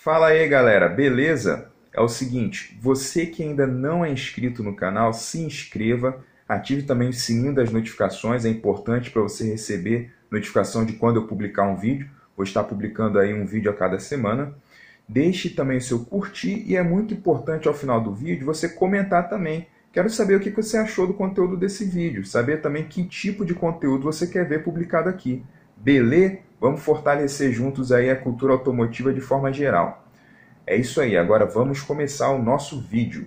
Fala aí, galera, beleza? É o seguinte, você que ainda não é inscrito no canal, se inscreva, ative também o sininho das notificações, é importante para você receber notificação de quando eu publicar um vídeo. Vou estar publicando aí um vídeo a cada semana. Deixe também o seu curtir e é muito importante ao final do vídeo você comentar também. Quero saber o que você achou do conteúdo desse vídeo, saber também que tipo de conteúdo você quer ver publicado aqui. Beleza? Vamos fortalecer juntos aí a cultura automotiva de forma geral. É isso aí, agora vamos começar o nosso vídeo.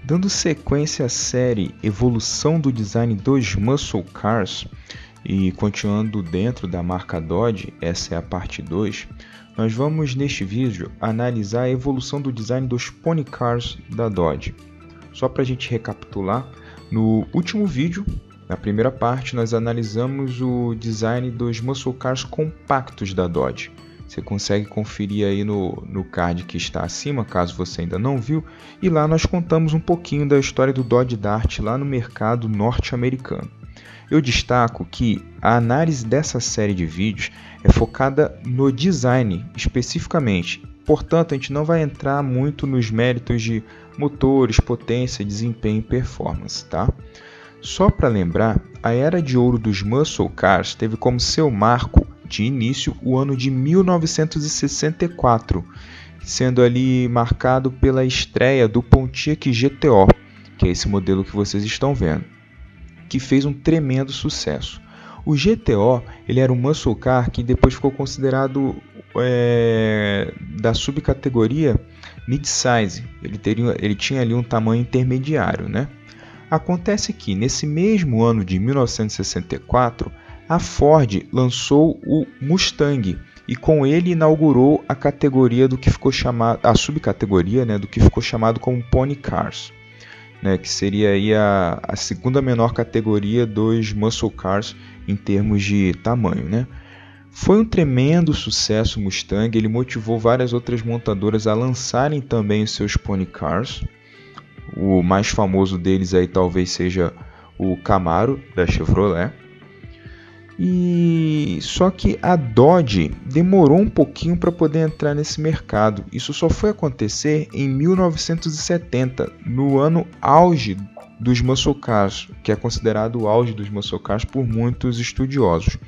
Dando sequência à série Evolução do Design dos Muscle Cars e continuando dentro da marca Dodge, essa é a parte 2, nós vamos neste vídeo analisar a evolução do design dos Pony Cars da Dodge. Só para a gente recapitular, no último vídeo, na primeira parte, nós analisamos o design dos Muscle Cars compactos da Dodge. Você consegue conferir aí no card que está acima, caso você ainda não viu. E lá nós contamos um pouquinho da história do Dodge Dart lá no mercado norte-americano. Eu destaco que a análise dessa série de vídeos é focada no design especificamente. Portanto, a gente não vai entrar muito nos méritos de motores, potência, desempenho e performance, tá? Só para lembrar, a era de ouro dos Muscle Cars teve como seu marco de início o ano de 1964, sendo ali marcado pela estreia do Pontiac GTO, que é esse modelo que vocês estão vendo, que fez um tremendo sucesso. O GTO ele era um muscle car que depois ficou considerado da subcategoria mid-size, ele tinha ali um tamanho intermediário, né? Acontece que, nesse mesmo ano de 1964, a Ford lançou o Mustang e com ele inaugurou a categoria do que ficou chamado, a subcategoria, né, do que ficou chamado como Pony Cars, né, que seria aí a segunda menor categoria dos Muscle Cars em termos de tamanho, né? Foi um tremendo sucesso o Mustang, ele motivou várias outras montadoras a lançarem também os seus Pony Cars. O mais famoso deles aí talvez seja o Camaro da Chevrolet. E só que a Dodge demorou um pouquinho para poder entrar nesse mercado. Isso só foi acontecer em 1970, no ano auge dos muscle cars, que é considerado o auge dos muscle cars por muitos estudiosos.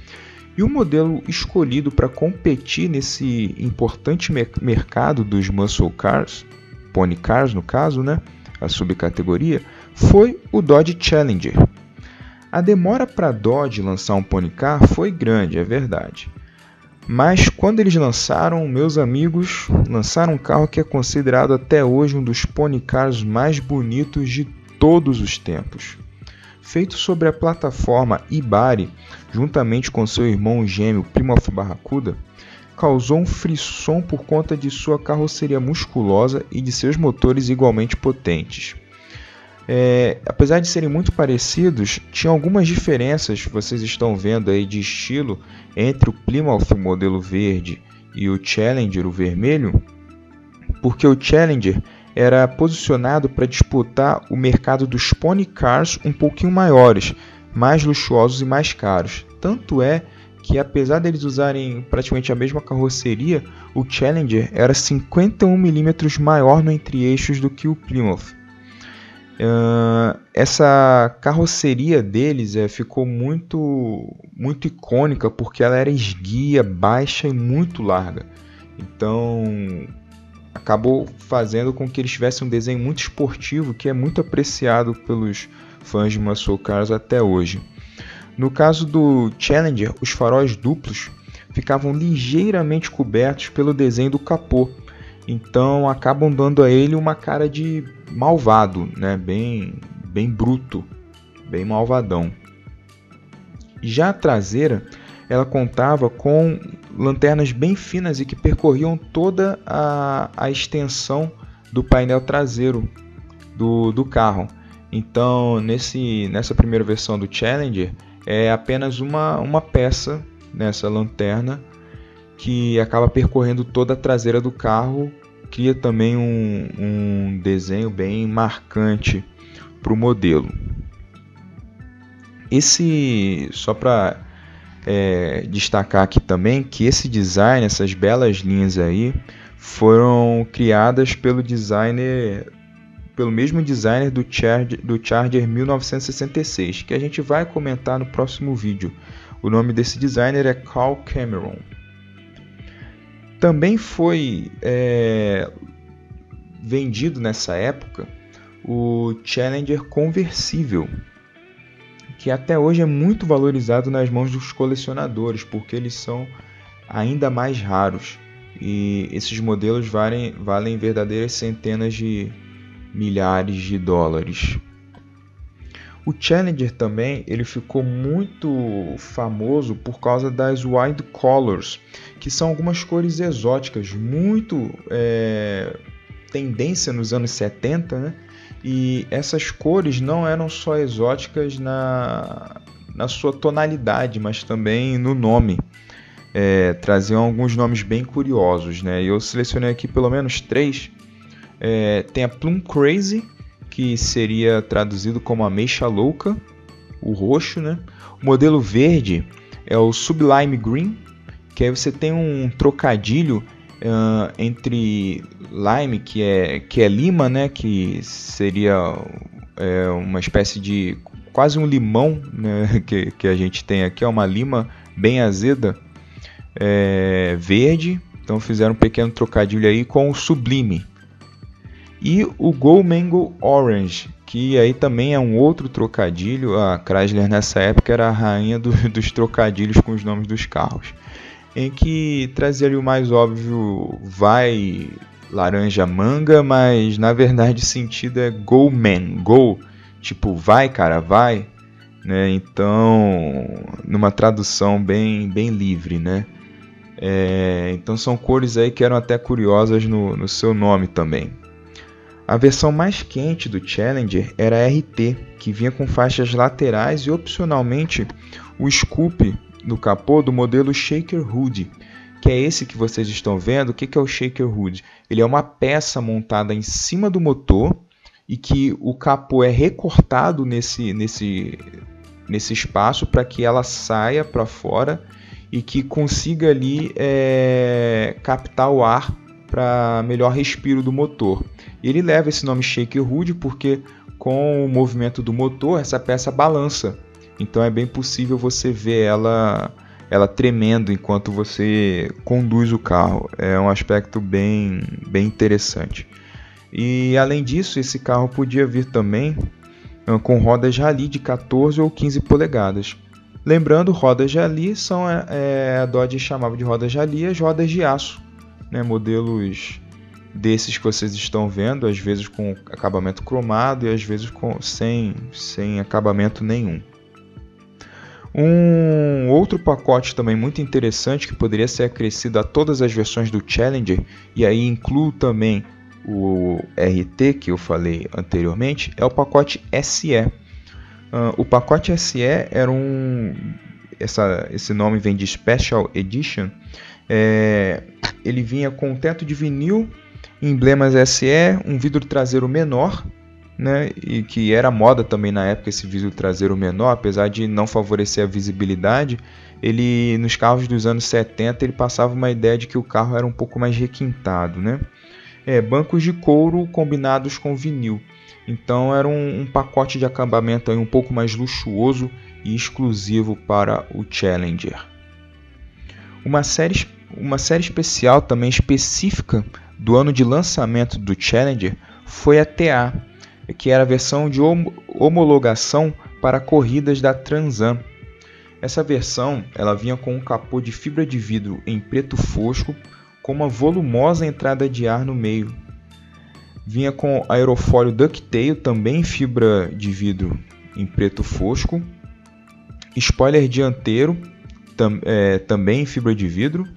E o modelo escolhido para competir nesse importante mercado dos muscle cars, Pony Cars no caso, né, a subcategoria, foi o Dodge Challenger. A demora para a Dodge lançar um Pony Car foi grande, é verdade. Mas quando eles lançaram, meus amigos, lançaram um carro que é considerado até hoje um dos Pony Cars mais bonitos de todos os tempos. Feito sobre a plataforma Ibari, juntamente com seu irmão gêmeo Plymouth Barracuda, causou um frisson por conta de sua carroceria musculosa e de seus motores igualmente potentes. Apesar de serem muito parecidos, tinha algumas diferenças que vocês estão vendo aí de estilo entre o Plymouth, o modelo verde, e o Challenger, o vermelho, porque o Challenger era posicionado para disputar o mercado dos Pony Cars um pouquinho maiores, mais luxuosos e mais caros. Tanto é que, apesar deles usarem praticamente a mesma carroceria, o Challenger era 51 mm maior no entre-eixos do que o Plymouth. Essa carroceria deles ficou muito icônica porque ela era esguia, baixa e muito larga. Então acabou fazendo com que eles tivessem um desenho muito esportivo que é muito apreciado pelos fãs de muscle cars até hoje. No caso do Challenger, os faróis duplos ficavam ligeiramente cobertos pelo desenho do capô. Então acabam dando a ele uma cara de malvado, né? bem bruto, bem malvadão. Já a traseira, ela contava com lanternas bem finas e que percorriam toda a extensão do painel traseiro do carro. Então nessa primeira versão do Challenger é apenas uma peça nessa lanterna que acaba percorrendo toda a traseira do carro, cria também um desenho bem marcante para o modelo. Só para destacar aqui também que esse design, essas belas linhas aí, foram criadas pelo mesmo designer do Charger 1966, que a gente vai comentar no próximo vídeo. O nome desse designer é Carl Cameron. Também foi vendido nessa época o Challenger conversível, que até hoje é muito valorizado nas mãos dos colecionadores, porque eles são ainda mais raros. E esses modelos valem verdadeiras centenas de milhares de dólares. O Challenger também ele ficou muito famoso por causa das Wild Colors, que são algumas cores exóticas, muito tendência nos anos 70, né? E essas cores não eram só exóticas na sua tonalidade, mas também no nome. Traziam alguns nomes bem curiosos, né? Eu selecionei aqui pelo menos 3. Tem a Plum Crazy, que seria traduzido como ameixa louca, o roxo, né? O modelo verde é o Sublime Green, que aí você tem um trocadilho entre lime, que é lima, né? Que seria uma espécie de quase um limão, né? que a gente tem aqui, é uma lima bem azeda, verde. Então fizeram um pequeno trocadilho aí com o Sublime. E o Go Mango Orange, que aí também é um outro trocadilho. A Chrysler nessa época era a rainha dos trocadilhos com os nomes dos carros, em que trazia ali o mais óbvio vai laranja manga, mas na verdade o sentido é Go Man, Go, tipo vai cara, vai, né? Então numa tradução bem livre, né? Então são cores aí que eram até curiosas no seu nome também. A versão mais quente do Challenger era a RT, que vinha com faixas laterais e opcionalmente o scoop no capô do modelo Shaker Hood, que é esse que vocês estão vendo. O que é o Shaker Hood? Ele é uma peça montada em cima do motor e que o capô é recortado nesse espaço para que ela saia para fora e que consiga ali captar o ar para melhor respiro do motor. Ele leva esse nome Shaker Hood porque com o movimento do motor essa peça balança. Então é bem possível você ver ela tremendo enquanto você conduz o carro. É um aspecto bem interessante. E além disso, esse carro podia vir também com rodas rally de 14 ou 15 polegadas. Lembrando, rodas rally são a Dodge chamava de rodas rally as rodas de aço, né? Modelos desses que vocês estão vendo, às vezes com acabamento cromado e às vezes sem acabamento nenhum. Um outro pacote também muito interessante que poderia ser acrescido a todas as versões do Challenger, e aí incluo também o RT que eu falei anteriormente, é o pacote SE. O pacote SE era esse nome vem de Special Edition. Ele vinha com teto de vinil, emblemas SE, um vidro traseiro menor, né, e que era moda também na época esse vidro traseiro menor, apesar de não favorecer a visibilidade. Ele nos carros dos anos 70 ele passava uma ideia de que o carro era um pouco mais requintado, né? Bancos de couro combinados com vinil. Então era um pacote de acabamento aí um pouco mais luxuoso e exclusivo para o Challenger. Uma série especial também específica do ano de lançamento do Challenger foi a TA, que era a versão de homologação para corridas da Trans Am. Essa versão ela vinha com um capô de fibra de vidro em preto fosco, com uma volumosa entrada de ar no meio. Vinha com aerofólio ducktail, também em fibra de vidro em preto fosco. Spoiler dianteiro, também em fibra de vidro.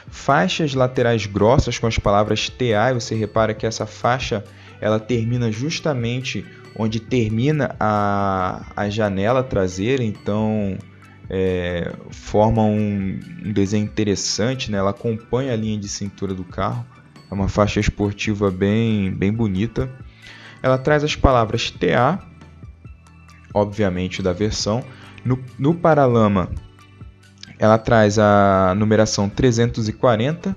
Faixas laterais grossas com as palavras TA. Você repara que essa faixa ela termina justamente onde termina a janela traseira, então forma um desenho interessante, né? Ela acompanha a linha de cintura do carro. É uma faixa esportiva bem bonita. Ela traz as palavras TA, obviamente da versão. No paralama ela traz a numeração 340,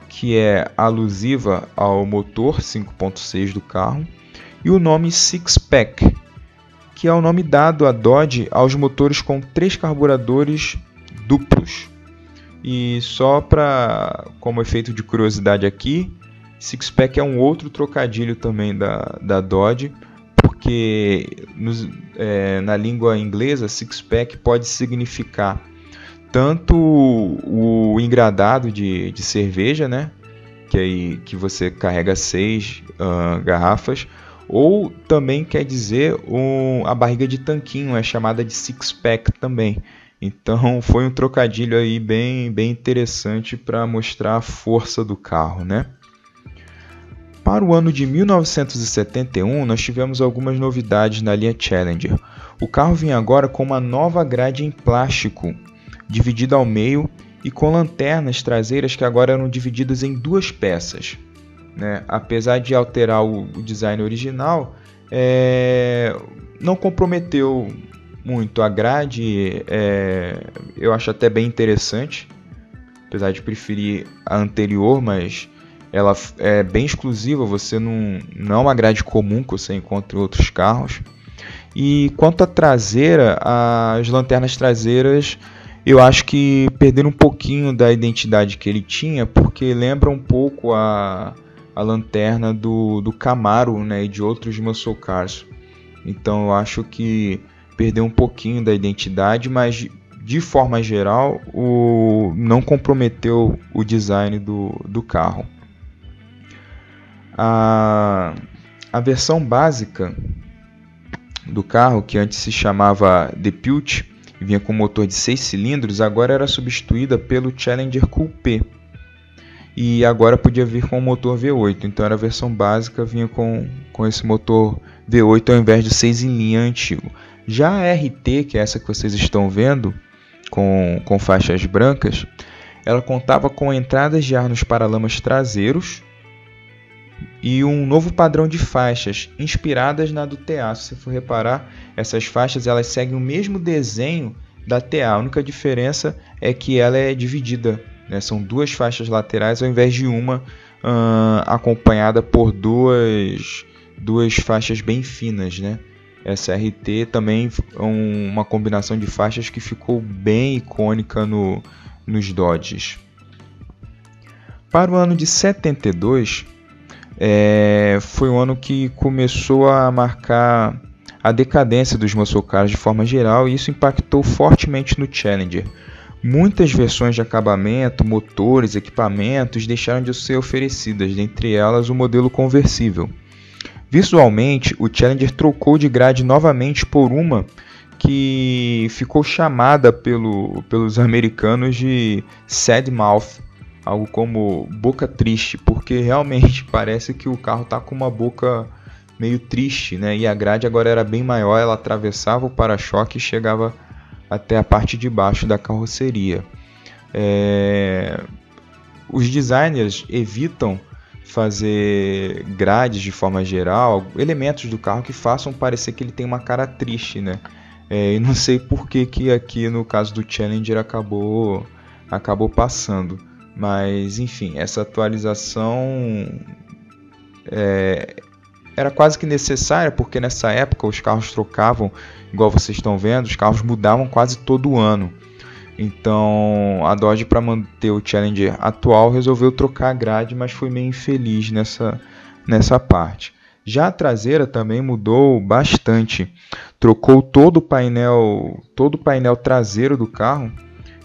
que é alusiva ao motor 5.6 do carro, e o nome Six Pack, que é o nome dado a Dodge aos motores com 3 carburadores duplos. E só como efeito de curiosidade aqui, Six Pack é um outro trocadilho também da Dodge, porque na língua inglesa Six Pack pode significar tanto o engradado de cerveja, né, que você carrega 6 garrafas, ou também quer dizer a barriga de tanquinho, é chamada de Six Pack também. Então foi um trocadilho aí bem interessante para mostrar a força do carro, né? Para o ano de 1971, nós tivemos algumas novidades na linha Challenger. O carro vinha agora com uma nova grade em plástico, dividida ao meio e com lanternas traseiras que agora eram divididas em 2 peças, né? Apesar de alterar o design original, não comprometeu muito. A grade eu acho até bem interessante, apesar de preferir a anterior, mas ela é bem exclusiva, você não é uma grade comum que você encontra em outros carros. E quanto à traseira, as lanternas traseiras eu acho que perderam um pouquinho da identidade que ele tinha, porque lembra um pouco a lanterna do Camaro, né, e de outros muscle cars. Então eu acho que perdeu um pouquinho da identidade, mas de forma geral não comprometeu o design do carro. A versão básica do carro, que antes se chamava Deputy, vinha com motor de 6 cilindros, agora era substituída pelo Challenger Coupé. E agora podia vir com o motor V8, então era a versão básica, vinha com esse motor V8 ao invés de 6 em linha antigo. Já a RT, que é essa que vocês estão vendo, com faixas brancas, ela contava com entradas de ar nos paralamas traseiros e um novo padrão de faixas, inspiradas na do TA. Se você for reparar, essas faixas elas seguem o mesmo desenho da TA, a única diferença é que ela é dividida, né? São 2 faixas laterais ao invés de uma, acompanhada por duas faixas bem finas, né? Essa RT também é uma combinação de faixas que ficou bem icônica nos Dodges. Para o ano de 72, foi um ano que começou a marcar a decadência dos muscle cars de forma geral, e isso impactou fortemente no Challenger. Muitas versões de acabamento, motores, equipamentos deixaram de ser oferecidas, dentre elas o modelo conversível. Visualmente, o Challenger trocou de grade novamente por uma que ficou chamada pelos americanos de sad mouth, algo como boca triste, porque realmente parece que o carro está com uma boca meio triste, né? E a grade agora era bem maior, ela atravessava o para-choque e chegava até a parte de baixo da carroceria. Os designers evitam fazer grades de forma geral, elementos do carro que façam parecer que ele tem uma cara triste, né? E não sei por que aqui no caso do Challenger acabou passando, mas enfim, essa atualização era quase que necessária, porque nessa época os carros trocavam, igual vocês estão vendo, os carros mudavam quase todo ano. Então a Dodge, para manter o Challenger atual, resolveu trocar a grade, mas foi meio infeliz nessa parte. Já a traseira também mudou bastante, trocou todo o painel traseiro do carro,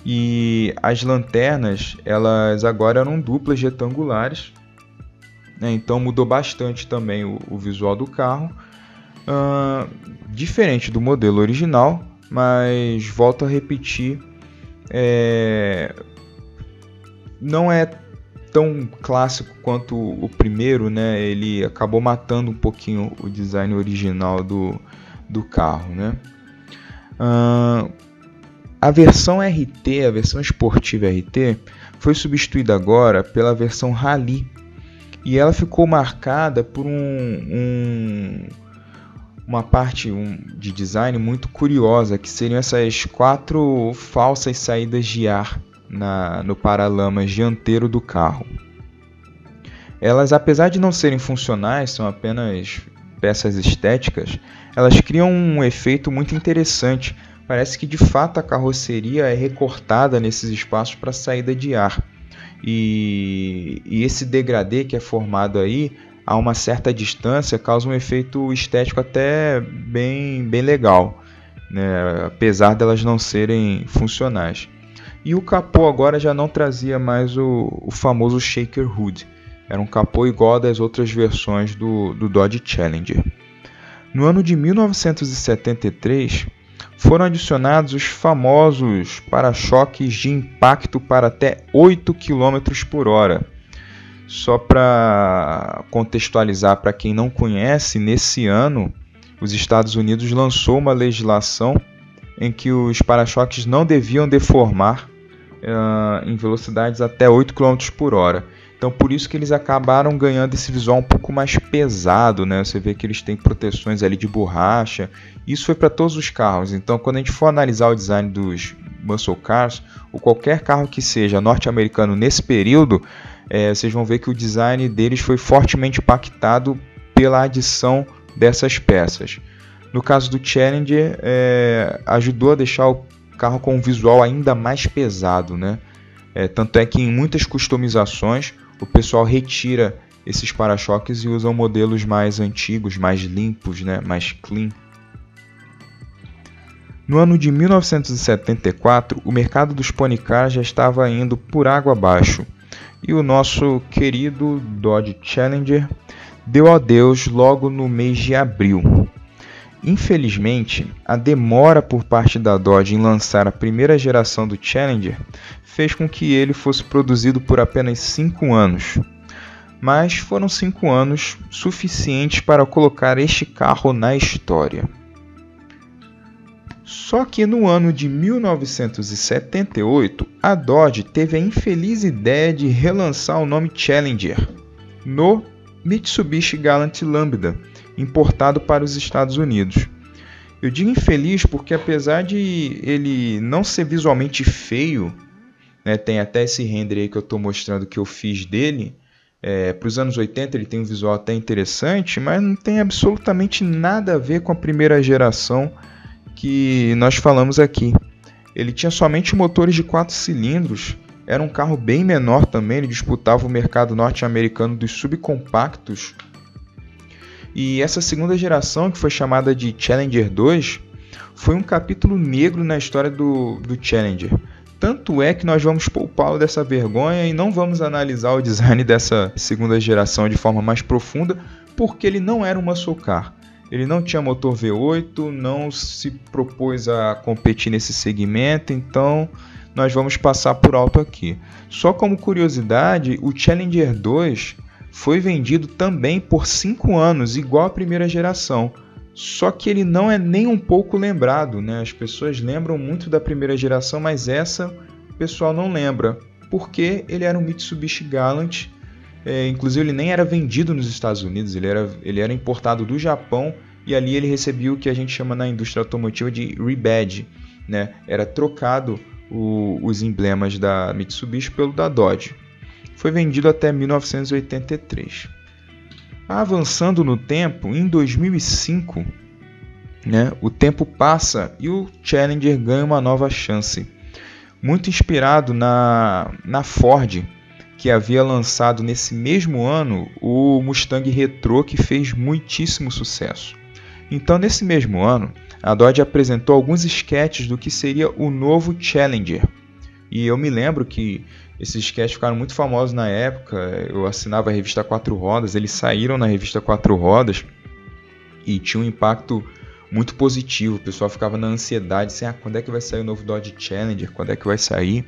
e as lanternas elas agora eram duplas retangulares, né? Então mudou bastante também o visual do carro, diferente do modelo original, mas volto a repetir, não é tão clássico quanto o primeiro, né? Ele acabou matando um pouquinho o design original do carro, né? A versão RT, a versão esportiva RT, foi substituída agora pela versão Rally, e ela ficou marcada por uma parte de design muito curiosa, que seriam essas 4 falsas saídas de ar no paralamas dianteiro do carro. Elas, apesar de não serem funcionais, são apenas peças estéticas, elas criam um efeito muito interessante. Parece que de fato a carroceria é recortada nesses espaços para saída de ar. E esse degradê que é formado aí, a uma certa distância, causa um efeito estético até bem legal, né? Apesar delas não serem funcionais. E o capô agora já não trazia mais o famoso shaker hood. Era um capô igual das outras versões do Dodge Challenger. No ano de 1973, foram adicionados os famosos para-choques de impacto para até 8 km por hora. Só para contextualizar para quem não conhece, nesse ano os Estados Unidos lançou uma legislação em que os para-choques não deviam deformar em velocidades até 8 km por hora. Então por isso que eles acabaram ganhando esse visual um pouco mais pesado, né? Você vê que eles têm proteções ali de borracha. Isso foi para todos os carros. Então quando a gente for analisar o design dos muscle cars, ou qualquer carro que seja norte-americano nesse período, vocês vão ver que o design deles foi fortemente impactado pela adição dessas peças. No caso do Challenger, ajudou a deixar o carro com um visual ainda mais pesado, né? Tanto é que em muitas customizações o pessoal retira esses para-choques e usa modelos mais antigos, mais limpos, né? Mais clean. No ano de 1974, o mercado dos pony cars já estava indo por água abaixo. E o nosso querido Dodge Challenger deu adeus logo no mês de abril. Infelizmente, a demora por parte da Dodge em lançar a primeira geração do Challenger fez com que ele fosse produzido por apenas 5 anos. Mas foram 5 anos suficientes para colocar este carro na história. Só que no ano de 1978, a Dodge teve a infeliz ideia de relançar o nome Challenger no Mitsubishi Galant Lambda, importado para os Estados Unidos. Eu digo infeliz porque apesar de ele não ser visualmente feio, né, tem até esse render aí que eu estou mostrando que eu fiz dele, para os anos 80 ele tem um visual até interessante, mas não tem absolutamente nada a ver com a primeira geração que nós falamos aqui. Ele tinha somente motores de 4 cilindros, era um carro bem menor também, ele disputava o mercado norte-americano dos subcompactos. E essa segunda geração, que foi chamada de Challenger 2, foi um capítulo negro na história do Challenger. Tanto é que nós vamos poupá-lo dessa vergonha e não vamos analisar o design dessa segunda geração de forma mais profunda, porque ele não era um muscle car. Ele não tinha motor V8, não se propôs a competir nesse segmento, então nós vamos passar por alto aqui. Só como curiosidade, o Challenger 2 foi vendido também por 5 anos, igual à primeira geração. Só que ele não é nem um pouco lembrado, né? As pessoas lembram muito da primeira geração, mas essa o pessoal não lembra, porque ele era um Mitsubishi Galant. Inclusive ele nem era vendido nos Estados Unidos, ele era importado do Japão e ali ele recebia o que a gente chama na indústria automotiva de rebadge, né? Era trocado os emblemas da Mitsubishi pelo da Dodge. Foi vendido até 1983. Avançando no tempo, em 2005, né, o tempo passa e o Challenger ganha uma nova chance. Muito inspirado na Ford, que havia lançado nesse mesmo ano o Mustang Retro, que fez muitíssimo sucesso. Então, nesse mesmo ano, a Dodge apresentou alguns sketches do que seria o novo Challenger. E eu me lembro que esses sketches ficaram muito famosos na época. Eu assinava a revista 4 Rodas, eles saíram na revista 4 Rodas e tinha um impacto muito positivo. O pessoal ficava na ansiedade, assim, quando é que vai sair o novo Dodge Challenger? Quando é que vai sair?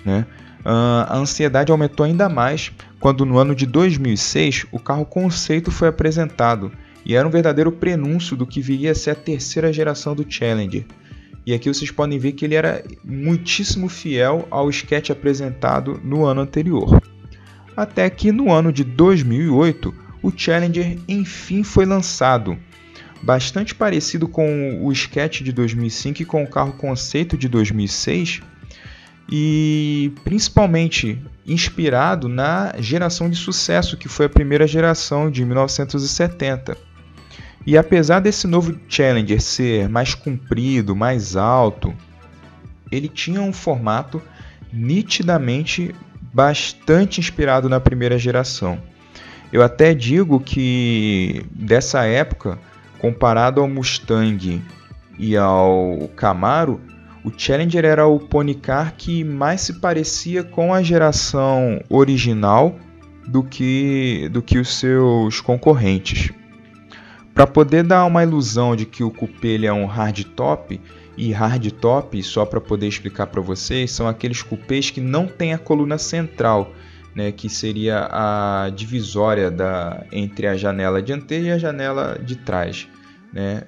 Né? A ansiedade aumentou ainda mais quando no ano de 2006 o carro conceito foi apresentado e era um verdadeiro prenúncio do que viria a ser a terceira geração do Challenger. E aqui vocês podem ver que ele era muitíssimo fiel ao sketch apresentado no ano anterior. Até que no ano de 2008 o Challenger enfim foi lançado. bastante parecido com o Sketch de 2005 e com o carro conceito de 2006, e principalmente inspirado na geração de sucesso que foi a primeira geração de 1970. E apesar desse novo Challenger ser mais comprido, mais alto, ele tinha um formato nitidamente bastante inspirado na primeira geração. Eu até digo que dessa época, comparado ao Mustang e ao Camaro, o Challenger era o pony car que mais se parecia com a geração original do que os seus concorrentes. Para poder dar uma ilusão de que o coupé ele é um hardtop, e hardtop, só para poder explicar para vocês, são aqueles coupés que não tem a coluna central, né, que seria a divisória entre a janela dianteira e a janela de trás, né?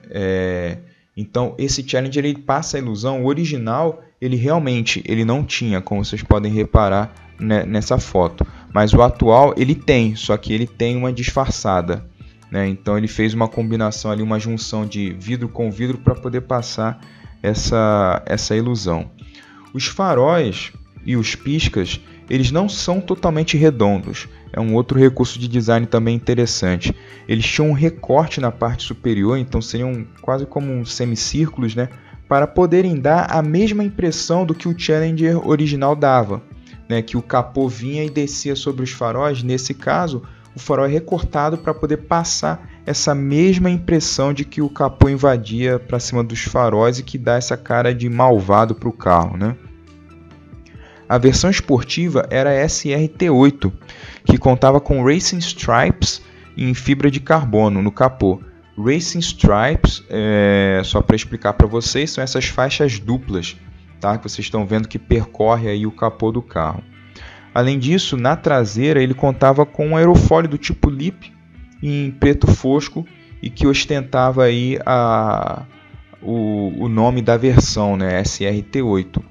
Então esse Challenger ele passa a ilusão. O original ele realmente não tinha, como vocês podem reparar, né, nessa foto, mas o atual ele tem, só que ele tem uma disfarçada, né? Então ele fez uma combinação ali, uma junção de vidro com vidro para poder passar essa ilusão. Os faróis e os piscas eles não são totalmente redondos. É um outro recurso de design também interessante. Eles tinham um recorte na parte superior, então seriam quase como semicírculos, né, para poderem dar a mesma impressão do que o Challenger original dava, né, que o capô vinha e descia sobre os faróis. Nesse caso, o farol é recortado para poder passar essa mesma impressão de que o capô invadia para cima dos faróis e que dá essa cara de malvado para o carro, né? A versão esportiva era a SRT8, que contava com Racing Stripes em fibra de carbono no capô. Racing Stripes, só para explicar para vocês, são essas faixas duplas, tá? Que vocês estão vendo que percorre aí o capô do carro. Além disso, na traseira ele contava com um aerofólio do tipo Lip em preto fosco e que ostentava aí o nome da versão, né? SRT8.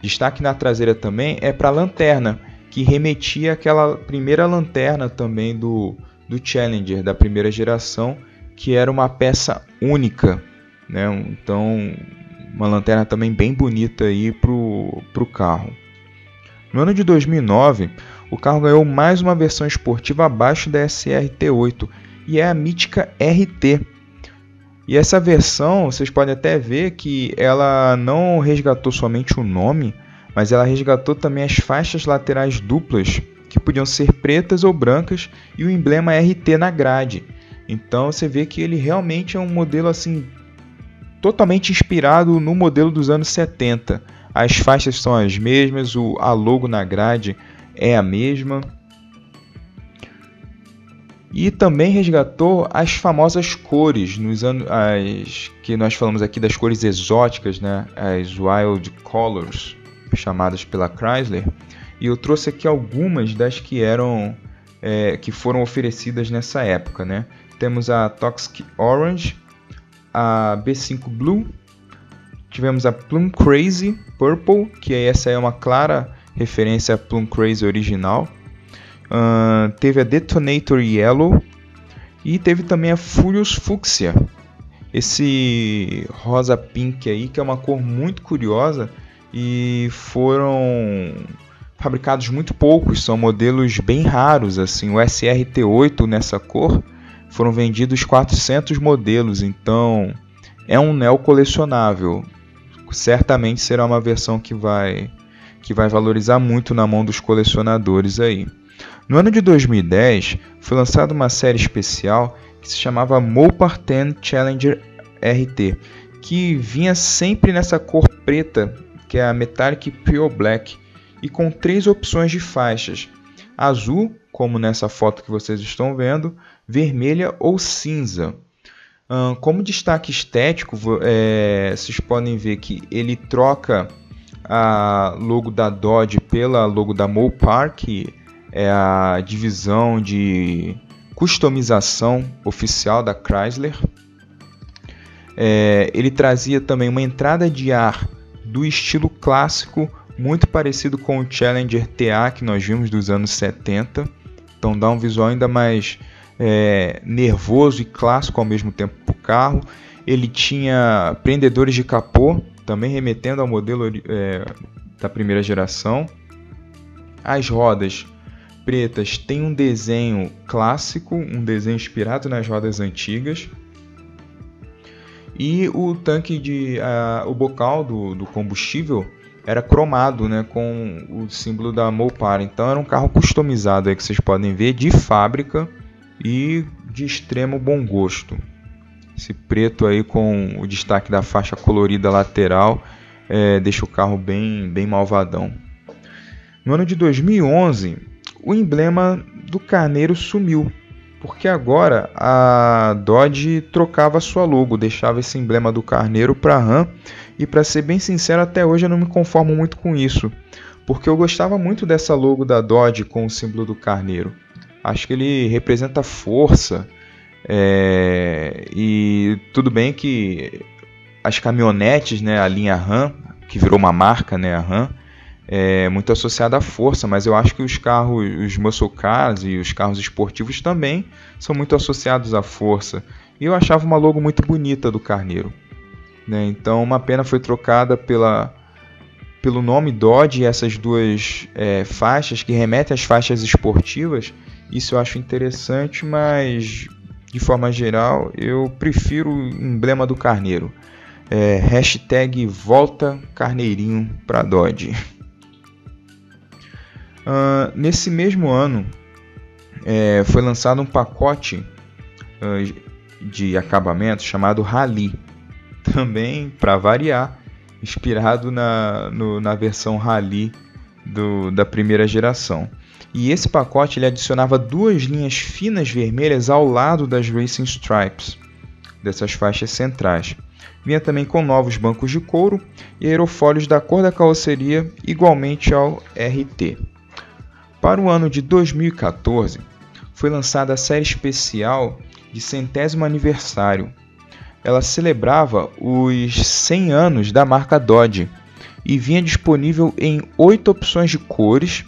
Destaque na traseira também é para a lanterna, que remetia àquela primeira lanterna também do Challenger, da primeira geração, que era uma peça única, né? Então, uma lanterna também bem bonita aí pro carro. No ano de 2009, o carro ganhou mais uma versão esportiva abaixo da SRT8, e é a mítica RT. E essa versão, vocês podem até ver que ela não resgatou somente o nome, mas ela resgatou também as faixas laterais duplas, que podiam ser pretas ou brancas, e o emblema RT na grade. Então você vê que ele realmente é um modelo assim totalmente inspirado no modelo dos anos 70. As faixas são as mesmas, a logo na grade é a mesma. E também resgatou as famosas cores, que nós falamos aqui das cores exóticas, né? As Wild Colors, chamadas pela Chrysler. E eu trouxe aqui algumas das que foram oferecidas nessa época, né? Temos a Toxic Orange, a B5 Blue, tivemos a Plum Crazy Purple, que essa é uma clara referência à Plum Crazy original. Teve a Detonator Yellow e teve também a Furious Fuchsia, esse rosa pink aí, que é uma cor muito curiosa, e foram fabricados muito poucos, são modelos bem raros, assim. O SRT8 nessa cor foram vendidos 400 modelos, então é um neocolecionável. Certamente será uma versão que vai valorizar muito na mão dos colecionadores aí. No ano de 2010, foi lançada uma série especial que se chamava Mopar 10 Challenger RT, que vinha sempre nessa cor preta, que é a Metallic Pure Black, e com 3 opções de faixas: azul, como nessa foto que vocês estão vendo, vermelha ou cinza. Como destaque estético, vocês podem ver que ele troca a logo da Dodge pela logo da Mopar, que é a divisão de customização oficial da Chrysler. Ele trazia também uma entrada de ar do estilo clássico, muito parecido com o Challenger TA que nós vimos dos anos 70. Então dá um visual ainda mais nervoso e clássico ao mesmo tempo para o carro. Ele tinha prendedores de capô, também remetendo ao modelo da primeira geração. As rodas pretas têm um desenho clássico, um desenho inspirado nas rodas antigas. E o tanque o bocal do combustível era cromado, né, com o símbolo da Mopar. Então era um carro customizado aí, que vocês podem ver, de fábrica e de extremo bom gosto. Esse preto aí com o destaque da faixa colorida lateral deixa o carro bem malvadão. No ano de 2011, o emblema do carneiro sumiu, porque agora a Dodge trocava sua logo, deixava esse emblema do carneiro para a Ram, e para ser bem sincero, até hoje eu não me conformo muito com isso, porque eu gostava muito dessa logo da Dodge com o símbolo do carneiro. Acho que ele representa força, e tudo bem que as caminhonetes, né, a linha Ram, que virou uma marca, né, a Ram, é muito associada à força, mas eu acho que os carros, os muscle cars e os carros esportivos também são muito associados à força. E eu achava uma logo muito bonita do carneiro, né? Então uma pena foi trocada pelo nome Dodge e essas duas faixas que remetem às faixas esportivas. Isso eu acho interessante, mas de forma geral eu prefiro o emblema do carneiro. Hashtag volta carneirinho para Dodge. Nesse mesmo ano foi lançado um pacote de acabamento chamado Rally, também para variar, inspirado na versão Rally da primeira geração. E esse pacote ele adicionava 2 linhas finas vermelhas ao lado das Racing Stripes, dessas faixas centrais. Vinha também com novos bancos de couro e aerofólios da cor da carroceria, igualmente ao RT. Para o ano de 2014, foi lançada a série especial de 100º aniversário. Ela celebrava os 100 anos da marca Dodge e vinha disponível em 8 opções de cores.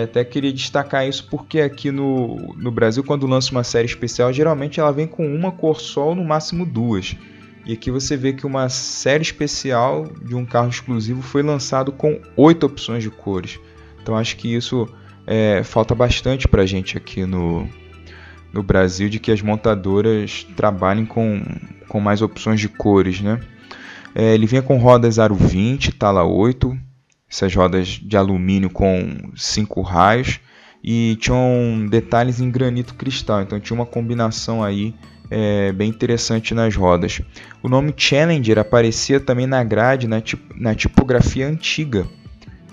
Até queria destacar isso porque aqui no Brasil, quando lança uma série especial, geralmente ela vem com uma cor só, ou no máximo 2. E aqui você vê que uma série especial de um carro exclusivo foi lançado com 8 opções de cores. Então acho que isso falta bastante para a gente aqui no Brasil, de que as montadoras trabalhem com mais opções de cores, né? Ele vinha com rodas aro 20, tala 8, essas rodas de alumínio com 5 raios, e tinham detalhes em granito cristal, então tinha uma combinação aí bem interessante nas rodas. O nome Challenger aparecia também na grade, na tipografia antiga.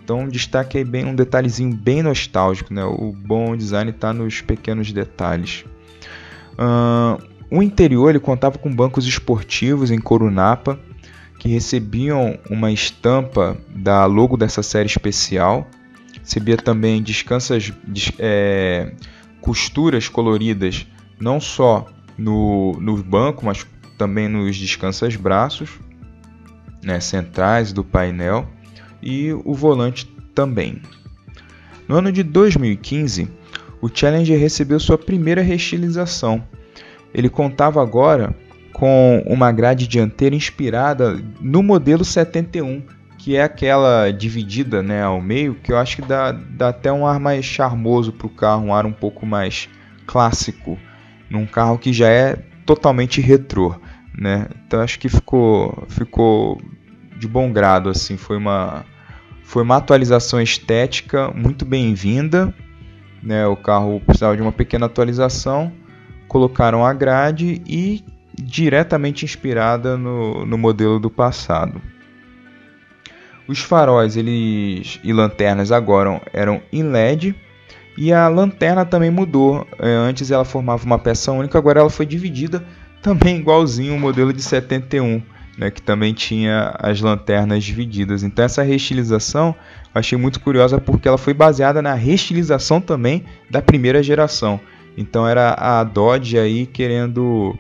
Então destaque aí um detalhezinho bem nostálgico, né? O bom design está nos pequenos detalhes. O interior ele contava com bancos esportivos em couro napa, que recebiam uma estampa da logo dessa série especial. Recebia também costuras coloridas, não só no banco, mas também nos descansa-braços, né, centrais do painel, e o volante também. No ano de 2015, o Challenger recebeu sua primeira restilização. Ele contava agora com uma grade dianteira inspirada no modelo 71, que é aquela dividida, né, ao meio, que eu acho que dá até um ar mais charmoso para o carro, um ar um pouco mais clássico, num carro que já é totalmente retrô, né? Então acho que ficou de bom grado, assim. Foi uma atualização estética muito bem-vinda, né? O carro precisava de uma pequena atualização, colocaram a grade e diretamente inspirada no modelo do passado. Os faróis e lanternas agora eram em LED, e a lanterna também mudou. Antes ela formava uma peça única, agora ela foi dividida, também igualzinho o modelo de 71, né, que também tinha as lanternas divididas. Então essa restilização eu achei muito curiosa, porque ela foi baseada na restilização também da primeira geração. Então era a Dodge aí querendo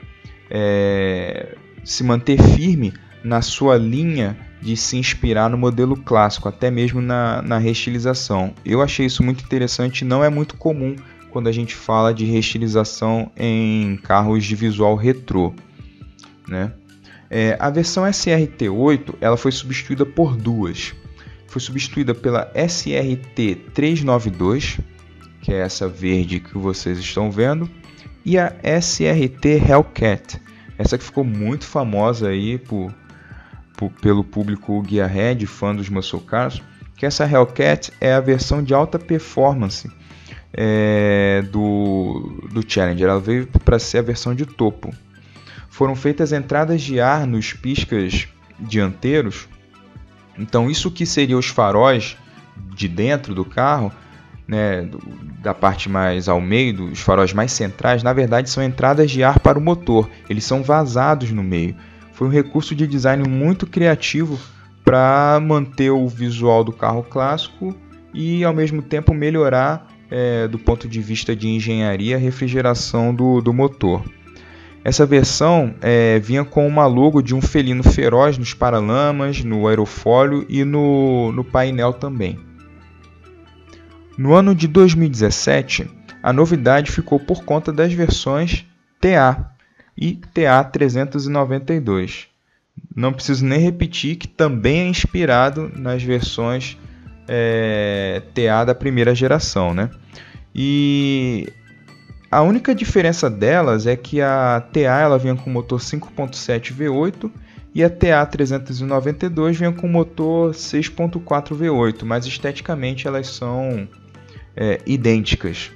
se manter firme na sua linha de se inspirar no modelo clássico, até mesmo na restilização. Eu achei isso muito interessante, não é muito comum quando a gente fala de restilização em carros de visual retrô. né? A versão SRT8 ela foi substituída por duas. Foi substituída pela SRT392, que é essa verde que vocês estão vendo, e a SRT Hellcat, essa que ficou muito famosa aí pelo público Gearhead, fã dos muscle cars, que essa Hellcat é a versão de alta performance do Challenger. Ela veio para ser a versão de topo. Foram feitas entradas de ar nos piscas dianteiros. Então isso que seria os faróis de dentro do carro, né, da parte mais ao meio, os faróis mais centrais, na verdade são entradas de ar para o motor. Eles são vazados no meio. Foi um recurso de design muito criativo para manter o visual do carro clássico e ao mesmo tempo melhorar do ponto de vista de engenharia a refrigeração do motor. Essa versão vinha com uma logo de um felino feroz nos paralamas, no aerofólio e no painel também. No ano de 2017, a novidade ficou por conta das versões TA e TA 392. Não preciso nem repetir que também é inspirado nas versões TA da primeira geração, né? E a única diferença delas é que a TA ela vinha com motor 5.7 V8 e a TA 392 vinha com motor 6.4 V8, mas esteticamente elas são idênticas.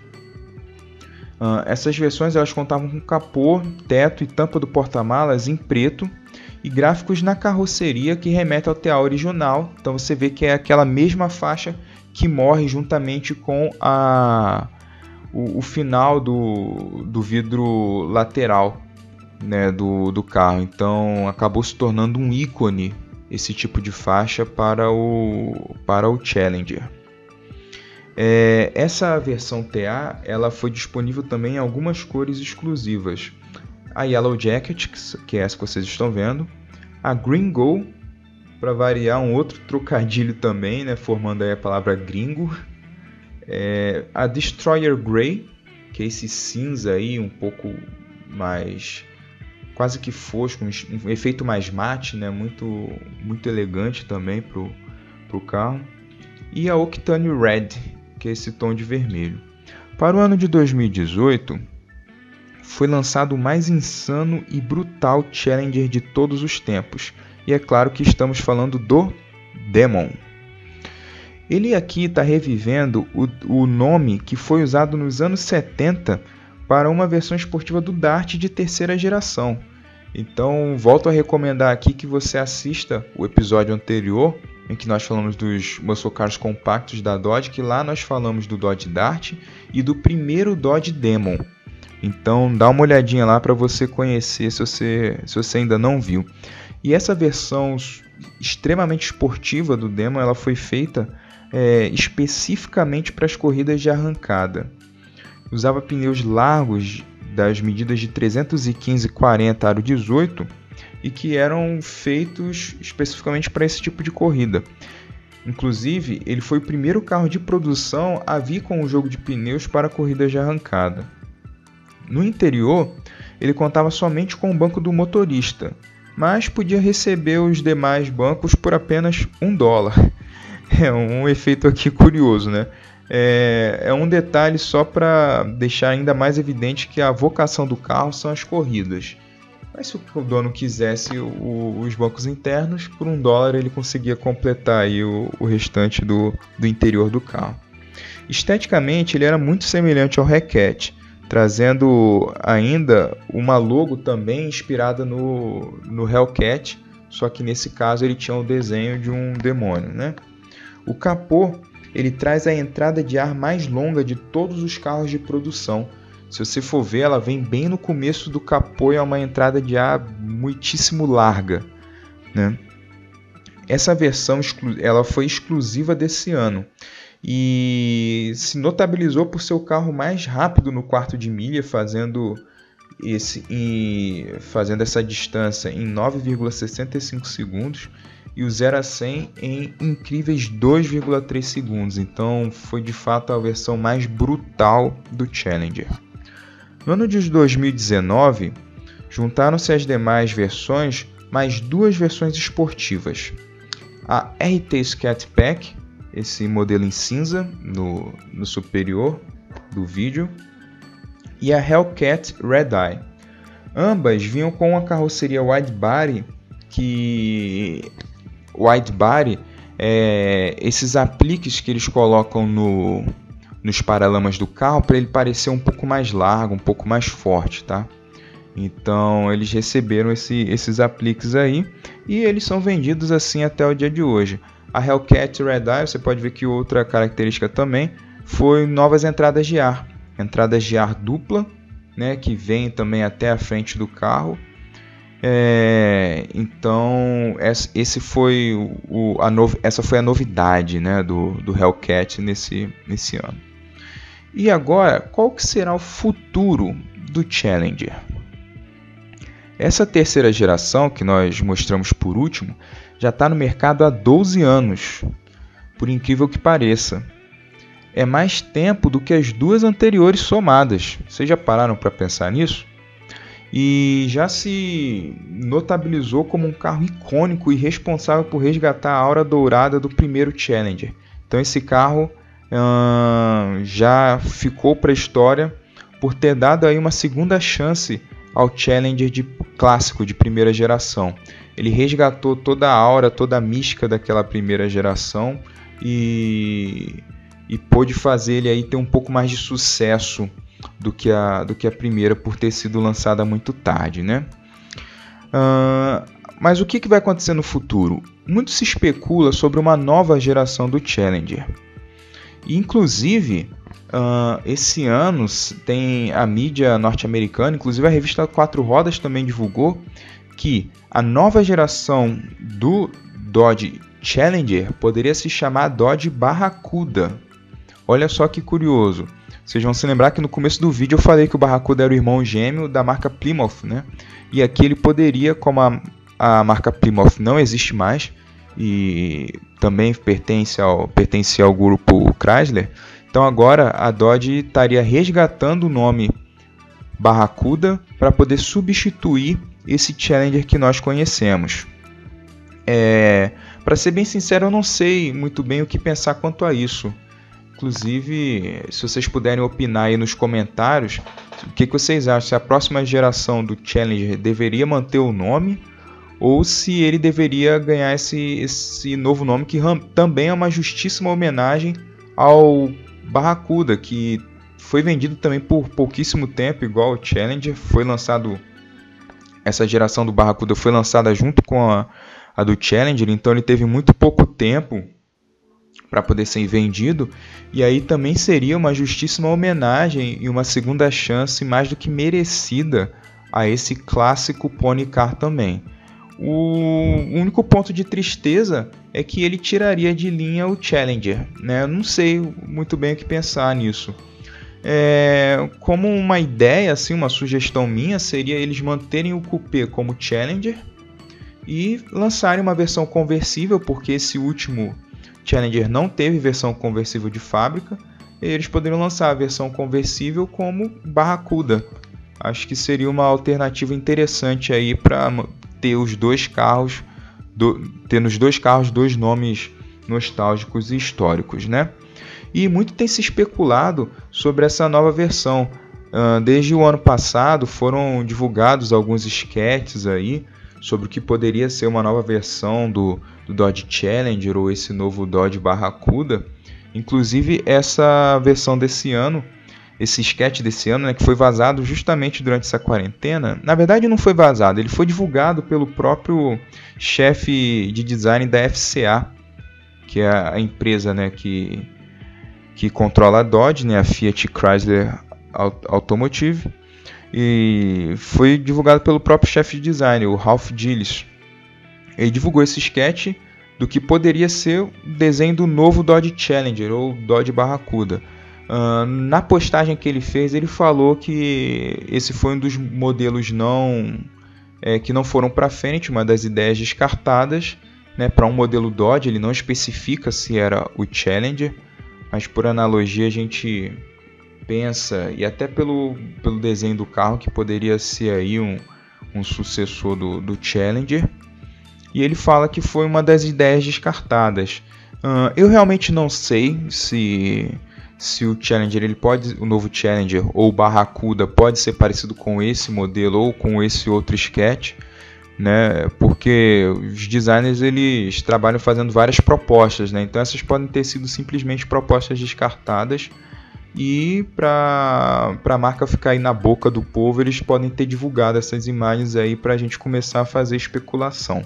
Essas versões elas contavam com capô, teto e tampa do porta-malas em preto e gráficos na carroceria que remetem ao TA original. Então você vê que é aquela mesma faixa que morre juntamente com o final do vidro lateral, né, do carro. Então acabou se tornando um ícone esse tipo de faixa para o Challenger. Essa versão TA ela foi disponível também em algumas cores exclusivas. A Yellow Jacket, que é essa que vocês estão vendo, a Green Go, para variar um outro trocadilho também, né, formando aí a palavra gringo, a Destroyer Grey, que é esse cinza aí um pouco mais quase que fosco, um efeito mais mate, né, muito elegante também pro carro, e a Octane Red, que é esse tom de vermelho. Para o ano de 2018, foi lançado o mais insano e brutal Challenger de todos os tempos. E é claro que estamos falando do Demon. Ele aqui está revivendo o nome que foi usado nos anos 70 para uma versão esportiva do Dart de terceira geração. Então, volto a recomendar aqui que você assista o episódio anterior, em que nós falamos dos muscle cars compactos da Dodge, que lá nós falamos do Dodge Dart e do primeiro Dodge Demon. Então dá uma olhadinha lá para você conhecer se você ainda não viu. E essa versão extremamente esportiva do Demon ela foi feita especificamente para as corridas de arrancada. Usava pneus largos das medidas de 315/40 aro 18 e que eram feitos especificamente para esse tipo de corrida. Inclusive, ele foi o primeiro carro de produção a vir com o jogo de pneus para corridas de arrancada. No interior, ele contava somente com o banco do motorista, mas podia receber os demais bancos por apenas $1. É um efeito aqui curioso, né? É um detalhe só para deixar ainda mais evidente que a vocação do carro são as corridas. Mas se o dono quisesse os bancos internos, por $1 ele conseguia completar aí o restante do interior do carro. Esteticamente, ele era muito semelhante ao Hellcat, trazendo ainda uma logo também inspirada no Hellcat, só que nesse caso ele tinha o desenho de um demônio, né? O capô ele traz a entrada de ar mais longa de todos os carros de produção. Se você for ver, ela vem bem no começo do capô e é uma entrada de ar muitíssimo larga, né? Essa versão ela foi exclusiva desse ano e se notabilizou por ser o carro mais rápido no quarto de milha, fazendo essa distância em 9,65 segundos e o 0 a 100 em incríveis 2,3 segundos. Então foi de fato a versão mais brutal do Challenger. No ano de 2019, juntaram-se as demais versões, mais 2 versões esportivas. A RT Scat Pack, esse modelo em cinza no superior do vídeo, e a Hellcat Red Eye. Ambas vinham com uma carroceria wide body, esses apliques que eles colocam nos paralamas do carro para ele parecer um pouco mais largo, um pouco mais forte, tá? Então eles receberam esses apliques aí e eles são vendidos assim até o dia de hoje. A Hellcat Red Eye, você pode ver que outra característica também foi novas entradas de ar dupla, né, que vem também até a frente do carro. Então essa foi a novidade, né, do Hellcat nesse ano. E agora, qual que será o futuro do Challenger? Essa terceira geração que nós mostramos por último já está no mercado há 12 anos, por incrível que pareça. É mais tempo do que as 2 anteriores somadas. Vocês já pararam para pensar nisso? E já se notabilizou como um carro icônico e responsável por resgatar a aura dourada do primeiro Challenger. Então esse carro já ficou para a história por ter dado aí uma segunda chance ao Challenger clássico de primeira geração. Ele resgatou toda a aura, toda a mística daquela primeira geração e pôde fazer ele aí ter um pouco mais de sucesso do que a primeira, por ter sido lançada muito tarde, né? Mas o que vai acontecer no futuro? Muito se especula sobre uma nova geração do Challenger. Inclusive, esse ano tem a mídia norte-americana, inclusive a revista 4 Rodas também divulgou que a nova geração do Dodge Challenger poderia se chamar Dodge Barracuda. Olha só que curioso. Vocês vão se lembrar que no começo do vídeo eu falei que o Barracuda era o irmão gêmeo da marca Plymouth, né? E aqui ele poderia, como a marca Plymouth não existe mais e também pertence ao grupo Chrysler, então agora a Dodge estaria resgatando o nome Barracuda para poder substituir esse Challenger que nós conhecemos. Para ser bem sincero, eu não sei muito bem o que pensar quanto a isso. Inclusive, se vocês puderem opinar aí nos comentários, o que vocês acham? Se a próxima geração do Challenger deveria manter o nome ou se ele deveria ganhar esse novo nome, que também é uma justíssima homenagem ao Barracuda, que foi vendido também por pouquíssimo tempo, igual o Challenger. Essa geração do Barracuda foi lançada junto com a do Challenger, então ele teve muito pouco tempo para poder ser vendido, e aí também seria uma justíssima homenagem e uma segunda chance mais do que merecida a esse clássico Pony Car também. O único ponto de tristeza é que ele tiraria de linha o Challenger, né? Eu não sei muito bem o que pensar nisso. Como uma ideia, assim, uma sugestão minha seria eles manterem o Coupé como Challenger e lançarem uma versão conversível, porque esse último Challenger não teve versão conversível de fábrica, e eles poderiam lançar a versão conversível como Barracuda. Acho que seria uma alternativa interessante aí para ter nos dois carros 2 nomes nostálgicos e históricos, né? E muito tem se especulado sobre essa nova versão. Desde o ano passado foram divulgados alguns sketches aí sobre o que poderia ser uma nova versão do Dodge Challenger ou esse novo Dodge Barracuda. Inclusive essa versão desse ano, esse sketch desse ano, né, que foi vazado justamente durante essa quarentena. Na verdade não foi vazado, ele foi divulgado pelo próprio chefe de design da FCA, que é a empresa, né, que controla a Dodge, né, a Fiat Chrysler Automotive. E foi divulgado pelo próprio chefe de design, o Ralph Gilles. Ele divulgou esse sketch do que poderia ser o desenho do novo Dodge Challenger ou Dodge Barracuda. Na postagem que ele fez, ele falou que esse foi um dos modelos que não foram para frente, uma das ideias descartadas, né, para um modelo Dodge. Ele não especifica se era o Challenger, mas por analogia a gente pensa, e até pelo desenho do carro, que poderia ser aí um um sucessor do Challenger, e ele fala que foi uma das ideias descartadas. Eu realmente não sei se o Challenger, o novo Challenger ou o Barracuda pode ser parecido com esse modelo ou com esse outro sketch, né? Porque os designers eles trabalham fazendo várias propostas, né? Então essas podem ter sido simplesmente propostas descartadas, e para a marca ficar aí na boca do povo, eles podem ter divulgado essas imagens aí para a gente começar a fazer especulação.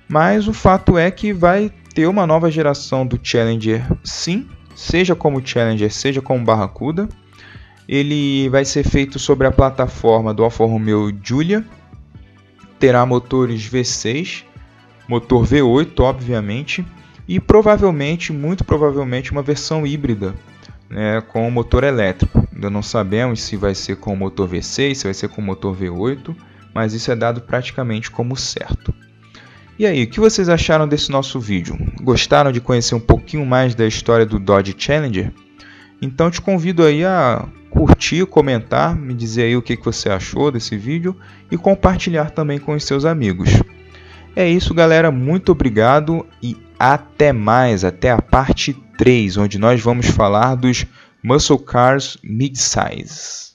Mas o fato é que vai ter uma nova geração do Challenger, sim, seja como Challenger, seja como Barracuda. Ele vai ser feito sobre a plataforma do Alfa Romeo Giulia, terá motores V6, motor V8 obviamente, e provavelmente, muito provavelmente, uma versão híbrida, né, com motor elétrico. Ainda não sabemos se vai ser com motor V6, se vai ser com motor V8, mas isso é dado praticamente como certo. E aí, o que vocês acharam desse nosso vídeo? Gostaram de conhecer um pouquinho mais da história do Dodge Challenger? Então te convido aí a curtir, comentar, me dizer aí o que você achou desse vídeo e compartilhar também com os seus amigos. É isso, galera, muito obrigado e até mais, até a parte 3, onde nós vamos falar dos Muscle Cars Midsize.